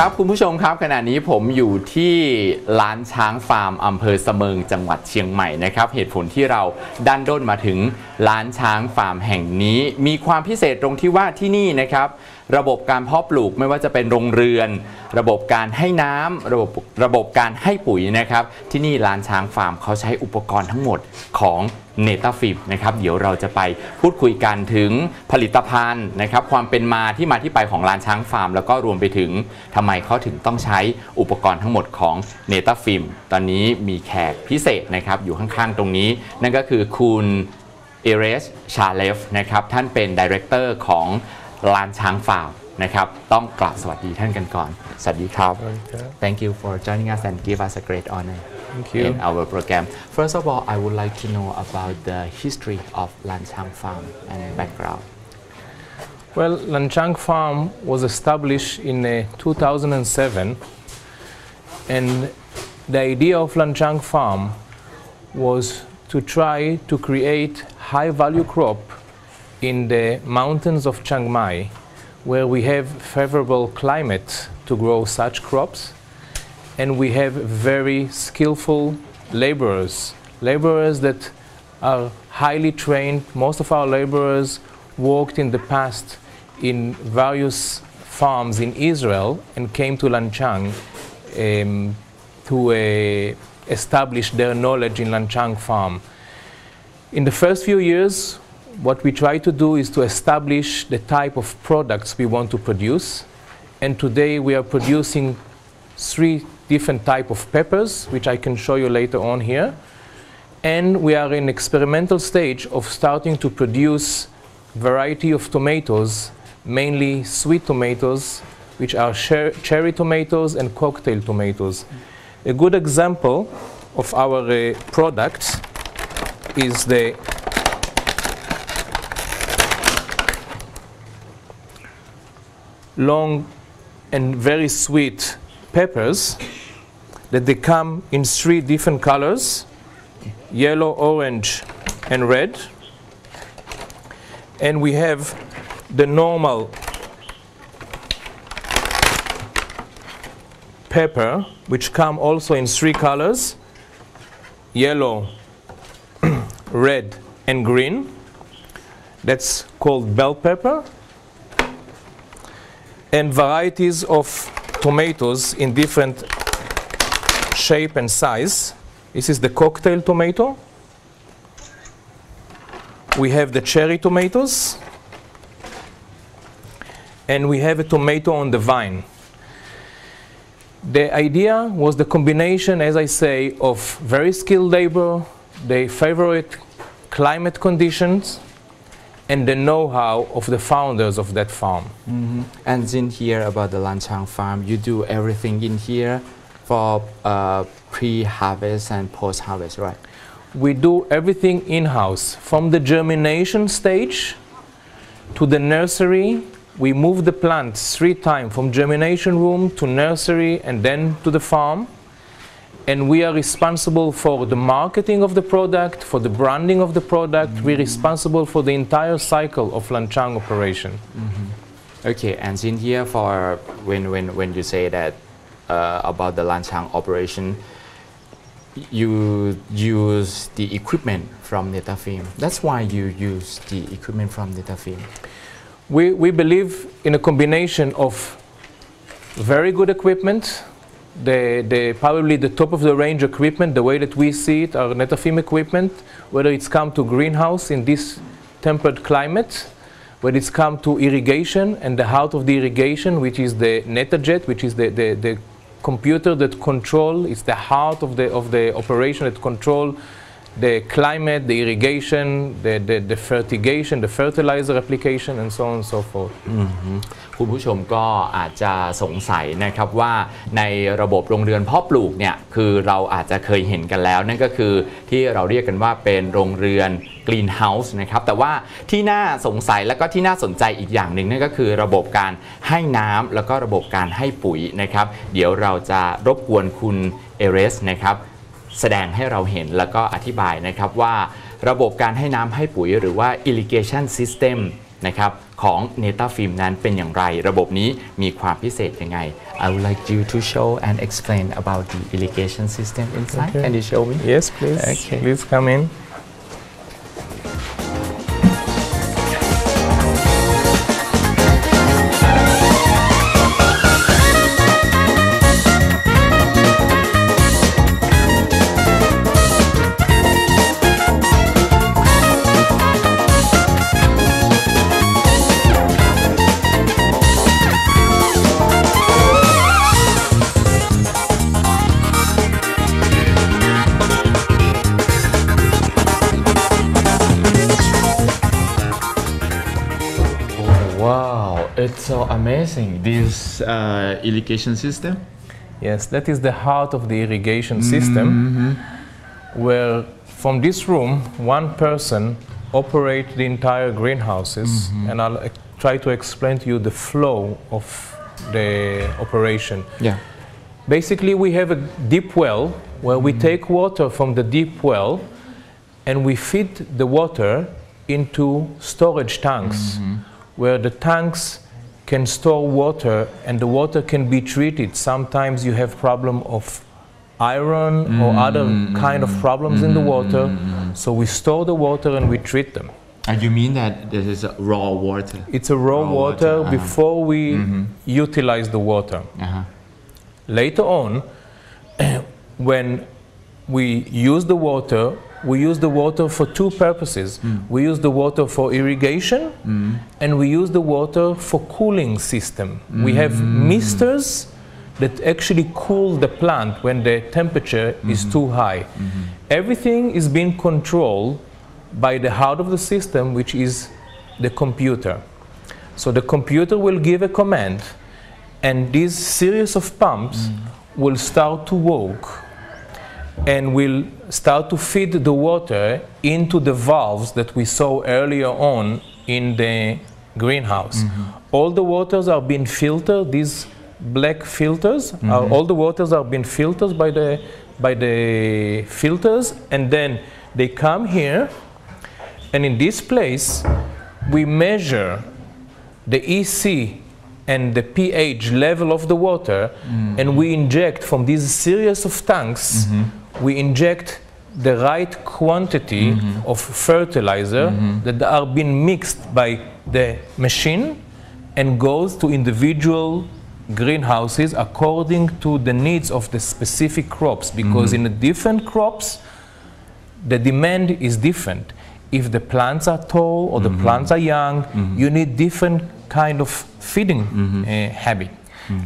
ครับคุณผู้ชมครับขณะนี้ผมอยู่ที่ล้านช้างฟาร์มอำเภอเสมิงจังหวัดเชียงใหม่นะครับเหตุผลที่เราดันด้นมาถึงล้านช้างฟาร์มแห่งนี้มีความพิเศษตรงที่ว่าที่นี่นะครับระบบการเพาะปลูกไม่ว่าจะเป็นโรงเรือนระบบการให้น้ำระบบการให้ปุ๋ยนะครับที่นี่ล้านช้างฟาร์มเขาใช้อุปกรณ์ทั้งหมดของเนต้าฟิล์มนะครับเดี๋ยวเราจะไปพูดคุยกันถึงผลิตภัณฑ์นะครับความเป็นมาที่ไปของล้านช้างฟาร์มแล้วก็รวมไปถึงทำไมเขาถึงต้องใช้อุปกรณ์ทั้งหมดของเนต้าฟิล์มตอนนี้มีแขกพิเศษนะครับอยู่ข้างๆตรงนี้นั่นก็คือคุณเอเรสชาเลฟนะครับท่านเป็นไดเรคเตอร์ของล้านช้างฟาร์มนะครับต้องกราบสวัสดีท่านกันก่อนสวัสดีครับ Thank you for joining us and give us a great honor in our program. First of all, I would like to know about the history of Lanchang Farm and background. Well, Lanchang Farm was established in 2007, and the idea of Lanchang Farm was to try to create high-value crop in the mountains of Chiang Mai, where we have favorable climate to grow such crops, and we have very skillful laborers that are highly trained. Most of our laborers worked in the past in various farms in Israel and came to Lanchang to establish their knowledge in Lanchang Farm. In the first few years, what we try to do is to establish the type of products we want to produce, and today we are producing 3 different types of peppers, which I can show you later on here, and we are in experimental stage of starting to produce variety of tomatoes, mainly sweet tomatoes, which are cherry tomatoes and cocktail tomatoes. A good example of our products is the long and very sweet peppers that they come in 3 different colors: yellow, orange, and red. And we have the normal pepper, which come also in 3 colors: yellow, red, and green. That's called bell pepper. And varieties of tomatoes in different shape and size. This is the cocktail tomato. We have the cherry tomatoes. And we have a tomato on the vine. The idea was the combination, as I say, of very skilled labor, the favorite climate conditions, and the know-how of the founders of that farm. And in here about the Lanchang Farm, you do everything in here for pre-harvest and post-harvest, right? We do everything in-house, from the germination stage to the nursery. We move the plant 3 times from germination room to nursery and then to the farm. And we are responsible for the marketing of the product, for the branding of the product. We're responsible for the entire cycle of Lanchang operation. Okay, and in here for when you say that about the Lanchang operation, you use the equipment from Netafim. That's why you use the equipment from Netafim. We believe in a combination of very good equipment, probably the top of the range equipment, the way that we see it, our Netafim equipment, whether it's come to greenhouse in this temperate climate, whether it's come to irrigation and the heart of the irrigation, which is the NetaJet, which is the computer that it's the heart of the operation that control the climate, the irrigation, the fertigation, the fertilizer application, and so on and so forth. คุณผู้ชมก็อาจจะสงสัยนะครับว่าในระบบโรงเรือนเพาะปลูกเนี่ยคือเราอาจจะเคยเห็นกันแล้วนั่นก็คือที่เราเรียกกันว่าเป็นโรงเรือนกรีนเฮาส์นะครับแต่ว่าที่น่าสงสัยและก็ที่น่าสนใจอีกอย่างหนึ่งนั่นก็คือระบบการให้น้ำแล้วก็ระบบการให้ปุ๋ยนะครับเดี๋ยวเราจะรบกวนคุณเอเรสนะครับแสดงให้เราเห็นแล้วก็อธิบายนะครับว่าระบบการให้น้ำให้ปุ๋ยหรือว่า irrigation system นะครับของ Netafim นั้นเป็นอย่างไรระบบนี้มีความพิเศษยังไง I would like you to show and explain about the irrigation system inside. Okay. Can you show me? Yes, please. Okay. Please come in. Wow, it's so amazing, this irrigation system. Yes, that is the heart of the irrigation system, where from this room, one person operates the entire greenhouses, and I'll try to explain to you the flow of the operation. Yeah. Basically, we have a deep well where we take water from the deep well and we feed the water into storage tanks, where the tanks can store water and the water can be treated. Sometimes you have problem of iron or other kind of problems in the water, so we store the water and we treat them. And you mean that this is raw water? It's a raw water before we utilize the water. Later on, when we use the water for two purposes. We use the water for irrigation and we use the water for cooling system. We have misters that actually cool the plant when the temperature is too high. Everything is being controlled by the heart of the system, which is the computer. So the computer will give a command and this series of pumps will start to work and will start to feed the water into the valves that we saw earlier on in the greenhouse. All the waters are being filtered, these black filters, all the waters are being filtered by the filters, and then they come here, and in this place we measure the EC and the pH level of the water, and we inject from this series of tanks, we inject the right quantity of fertilizer that are being mixed by the machine and goes to individual greenhouses according to the needs of the specific crops, because in the different crops the demand is different. If the plants are tall or the plants are young, you need different kind of feeding habit.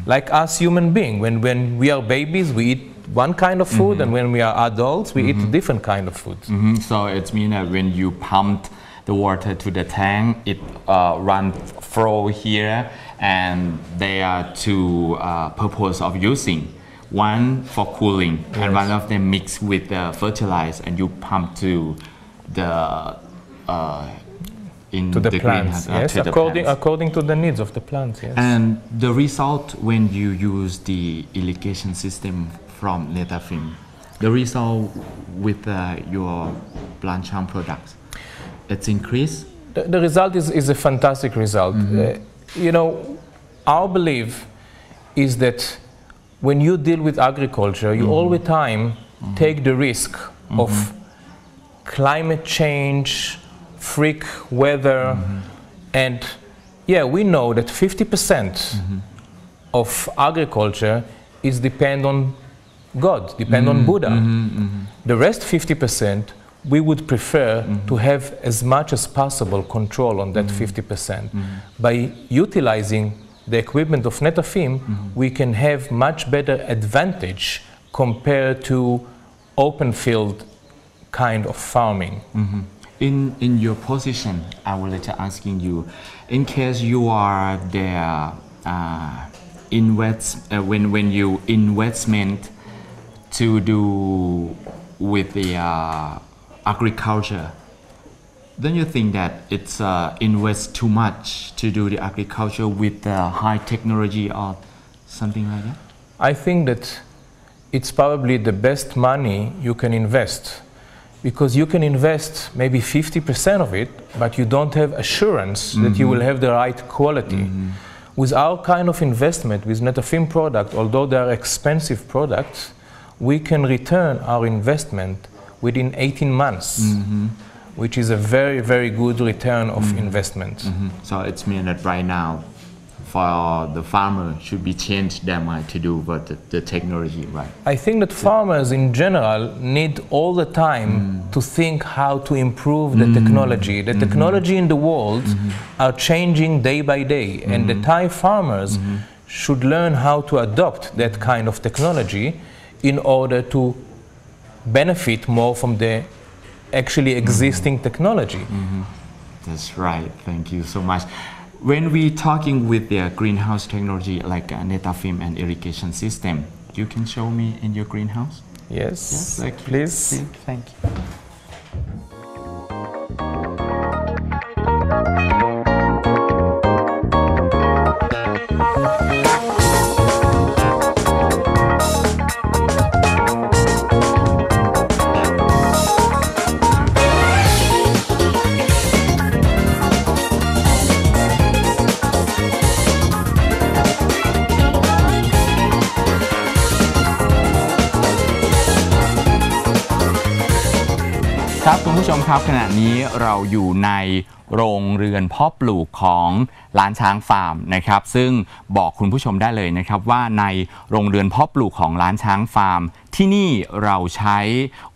Like us human beings, when we are babies, we eat one kind of food, and when we are adults, we eat different kind of food. So it means that when you pump the water to the tank, it runs flow here, and there are two purposes of using. One for cooling, and one of them mixed with the fertilizer, and you pump to the to the plants, yes, according to the needs of the plants, yes. And the result when you use the irrigation system from Netafim, the result with your Lanchang products, it's increased? The result is a fantastic result. You know, our belief is that when you deal with agriculture, you all the time take the risk of climate change, freak weather, and yeah, we know that 50% of agriculture is depend on God, depend on Buddha. The rest 50%, we would prefer to have as much as possible control on that 50%. By utilizing the equipment of Netafim, we can have much better advantage compared to open field kind of farming. In your position, I would like to asking you, in case you are there, when you investment to do with the agriculture, don't you think that it's invest too much to do the agriculture with high technology or something like that? I think that it's probably the best money you can invest, because you can invest maybe 50% of it, but you don't have assurance that you will have the right quality. With our kind of investment, with Netafim product, although they are expensive products, we can return our investment within 18 months, which is a very, very good return of investment. So it's mean that right now, for the farmer should be changed their mind to do what the technology, right? I think that farmers in general need all the time to think how to improve the technology. The technology in the world are changing day by day, and the Thai farmers should learn how to adopt that kind of technology in order to benefit more from the actually existing technology. That's right. Thank you so much. When we talking with their greenhouse technology like Netafim and irrigation system, you can show me in your greenhouse? Yes, Like please. Thank you. ครับคุณผู้ชมครับขณะนี้เราอยู่ในโรงเรือนเพาะปลูกของล้านช้างฟาร์มนะครับซึ่งบอกคุณผู้ชมได้เลยนะครับว่าในโรงเรือนเพาะปลูกของล้านช้างฟาร์มที่นี่เราใช้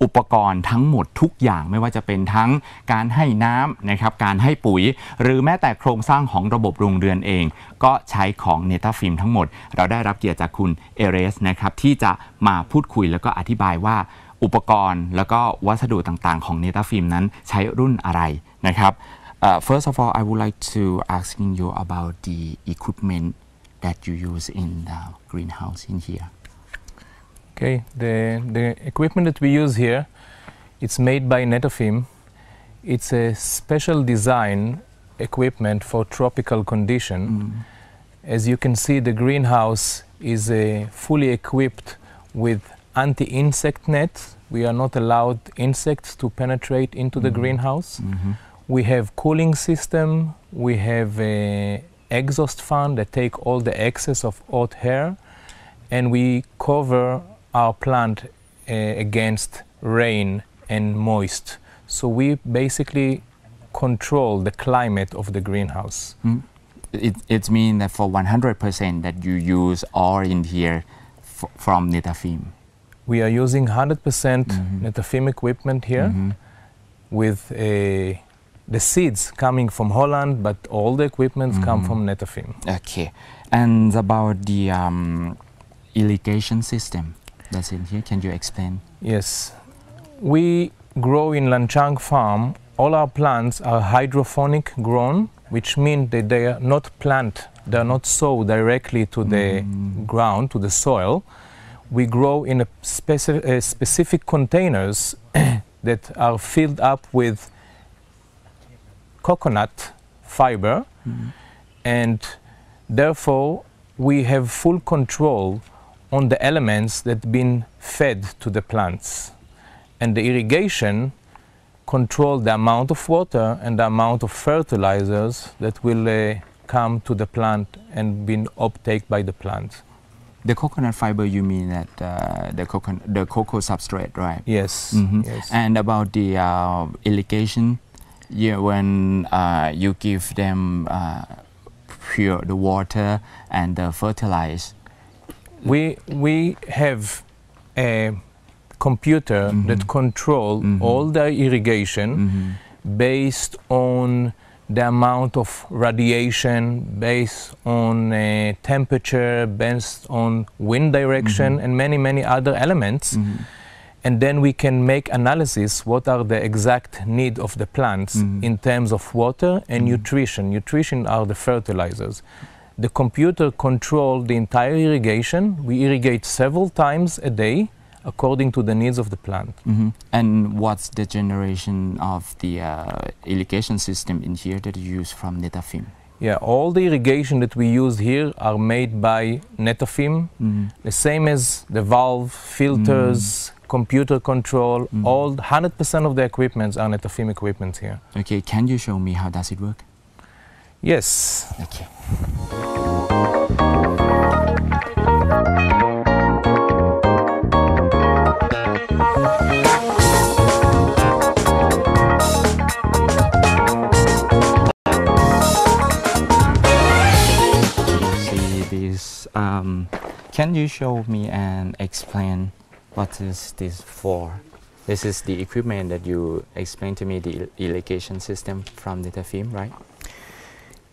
อุปกรณ์ทั้งหมดทุกอย่างไม่ว่าจะเป็นทั้งการให้น้ำนะครับการให้ปุ๋ยหรือแม้แต่โครงสร้างของระบบโรงเรือนเองก็ใช้ของเนต้าฟิล์มทั้งหมดเราได้รับเกียรติจากคุณเอเรสนะครับที่จะมาพูดคุยแล้วก็อธิบายว่าอุปกรณ์แล้วก็วัสดุต่างๆของเนต้าฟิล์มนั้นใช้รุ่นอะไรนะครับFirst of all, I would like to asking you about the equipment that you use in the greenhouse in here. Okay, the equipment that we use here, it's made by Netafim. It's a special design equipment for tropical condition. As you can see, the greenhouse is fully equipped with anti-insect net. We are not allowed insects to penetrate into the greenhouse. We have cooling system, we have a exhaust fan that take all the excess of hot air, and we cover our plant against rain and moist. So we basically control the climate of the greenhouse. It means that for 100% that you use all in here from Netafim. We are using 100% Netafim equipment here with the seeds coming from Holland, but all the equipment come from Netafim. Okay, and about the irrigation system that's in here, can you explain? Yes, we grow in Lanchang Farm. All our plants are hydroponic grown, which means that they are not they are not sown directly to the ground, to the soil. We grow in a specific containers that are filled up with coconut fiber, and therefore we have full control on the elements that been fed to the plants, and the irrigation control the amount of water and the amount of fertilizers that will come to the plant and been uptake by the plant. The coconut fiber, you mean that the cocoa substrate, right? Yes. Yes. And about the irrigation, yeah, when you give them pure the water and the fertilizer. We have a computer that control all the irrigation based on the amount of radiation, based on temperature, based on wind direction, and many other elements. And then we can make analysis what are the exact need of the plants in terms of water and nutrition. Nutrition are the fertilizers. The computer controls the entire irrigation. We irrigate several times a day according to the needs of the plant. And what's the generation of the irrigation system in here that you use from Netafim? Yeah, all the irrigation that we use here are made by Netafim, the same as the valve, filters, computer control, all 100% of the equipments are Netafim equipment here. Okay, can you show me how does it work? Yes. Okay. Can you show me and explain what is this for? This is the equipment that you explained to me, the irrigation system from Netafim, right?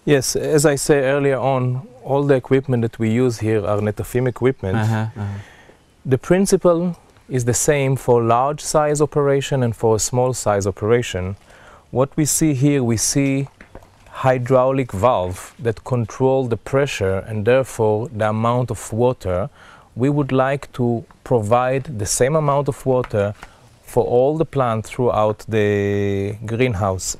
Yes, as I said earlier on, all the equipment that we use here are Netafim equipment. The principle is the same for large size operation and for a small size operation. What we see here, we see hydraulic valve that control the pressure and therefore the amount of water. We would like to provide the same amount of water for all the plants throughout the greenhouse.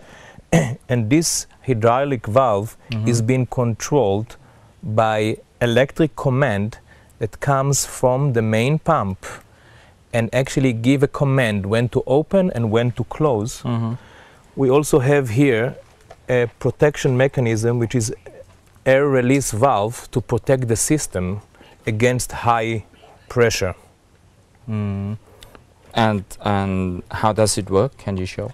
And this hydraulic valve is being controlled by electric command that comes from the main pump and actually give a command when to open and when to close. We also have here a protection mechanism, which is air release valve to protect the system against high pressure. And how does it work? Can you show?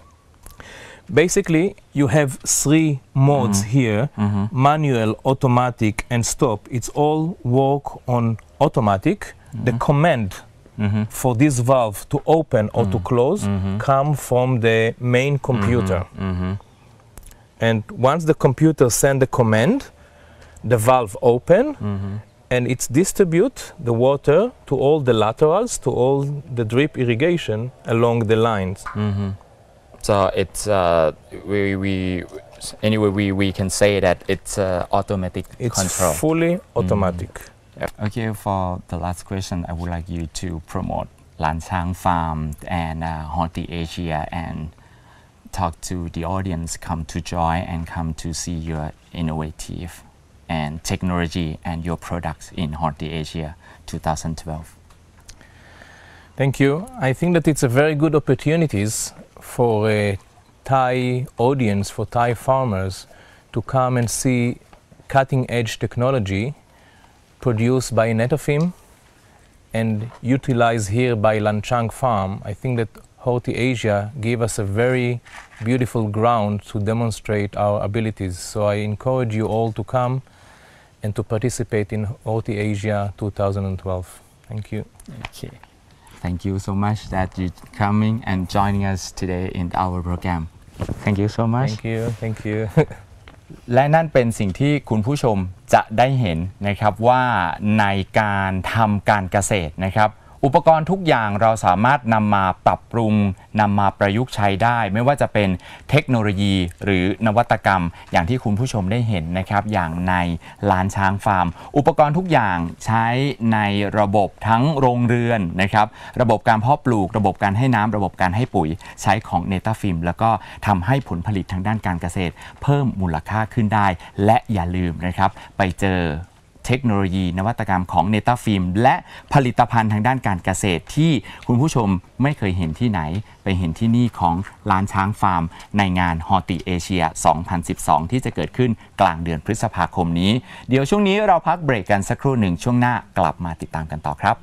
Basically, you have 3 modes here, manual, automatic, and stop. It's all work on automatic. The command for this valve to open or to close come from the main computer. And once the computer send the command, the valve open, and it's distribute the water to all the laterals, to all the drip irrigation along the lines. So it's we can say that it's automatic control. It's fully automatic. Okay, for the last question, I would like you to promote Lanchang Farm and Horti Asia and talk to the audience, come to join and come to see your innovative and technology and your products in Horti Asia 2012. Thank you. I think that it's a very good opportunities for a Thai audience, for Thai farmers to come and see cutting-edge technology produced by Netafim and utilized here by Lanchang Farm. I think that Horti Asia gave us a very beautiful ground to demonstrate our abilities. So I encourage you all to come and to participate in Horti Asia 2012. Thank you. Okay. Thank you so much that you coming and joining us today in our program. Thank you so much. Thank you. Thank you. และนั่นเป็นสิ่งที่คุณผู้ชมจะได้เห็นนะครับว่าในการทำการเกษตรนะครับอุปกรณ์ทุกอย่างเราสามารถนำมาปรับปรุงนำมาประยุกต์ใช้ได้ไม่ว่าจะเป็นเทคโนโลยีหรือนวัตกรรมอย่างที่คุณผู้ชมได้เห็นนะครับอย่างในล้านช้างฟาร์มอุปกรณ์ทุกอย่างใช้ในระบบทั้งโรงเรือนนะครับระบบการเพาะปลูกระบบการให้น้ำระบบการให้ปุ๋ยใช้ของ Netafim แล้วก็ทำให้ผลผลิตทางด้านการเกษตรเพิ่มมูลค่าขึ้นได้และอย่าลืมนะครับไปเจอเทคโนโลยีนวัตกรรมของ Netafim และผลิตภัณฑ์ทางด้านการเกษตรที่คุณผู้ชมไม่เคยเห็นที่ไหนไปเห็นที่นี่ของล้านช้างฟาร์มในงาน Horti Asia 2012 ที่จะเกิดขึ้นกลางเดือนพฤษภาคมนี้เดี๋ยวช่วงนี้เราพักเบรกกันสักครู่หนึ่งช่วงหน้ากลับมาติดตามกันต่อครับ